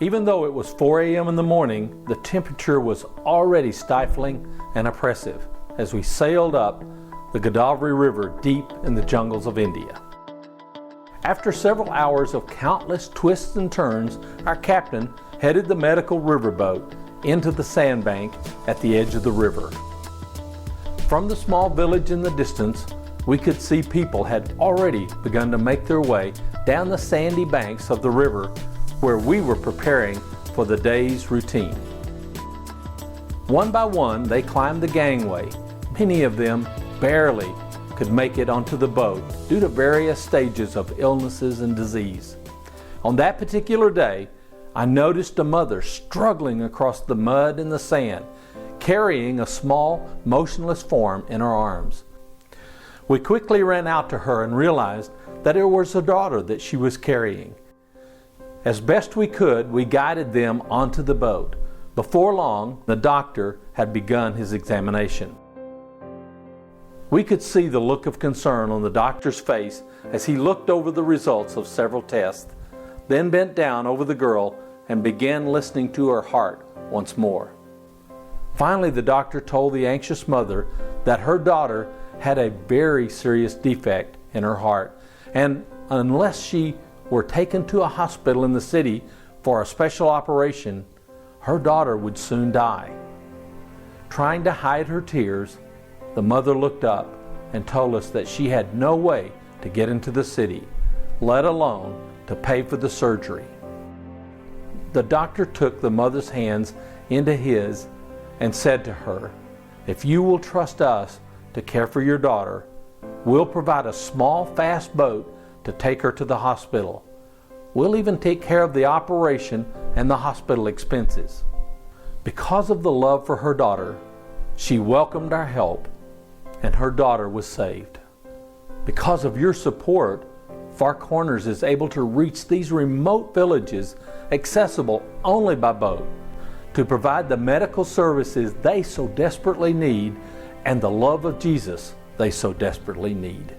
Even though it was 4 a.m. in the morning, the temperature was already stifling and oppressive as we sailed up the Godavari River deep in the jungles of India. After several hours of countless twists and turns, our captain headed the medical riverboat into the sandbank at the edge of the river. From the small village in the distance, we could see people had already begun to make their way down the sandy banks of the river where we were preparing for the day's routine. One by one, they climbed the gangway. Many of them barely could make it onto the boat due to various stages of illnesses and disease. On that particular day, I noticed a mother struggling across the mud and the sand, carrying a small, motionless form in her arms. We quickly ran out to her and realized that it was a daughter that she was carrying. As best we could, we guided them onto the boat. Before long, the doctor had begun his examination. We could see the look of concern on the doctor's face as he looked over the results of several tests, then bent down over the girl and began listening to her heart once more. Finally, the doctor told the anxious mother that her daughter had a very serious defect in her heart, and unless she were taken to a hospital in the city for a special operation, her daughter would soon die. Trying to hide her tears, the mother looked up and told us that she had no way to get into the city, let alone to pay for the surgery. The doctor took the mother's hands into his and said to her, "If you will trust us to care for your daughter, we'll provide a small, fast boat to take her to the hospital. We'll even take care of the operation and the hospital expenses." Because of the love for her daughter, she welcomed our help, and her daughter was saved. Because of your support, Far Corners is able to reach these remote villages accessible only by boat to provide the medical services they so desperately need and the love of Jesus they so desperately need.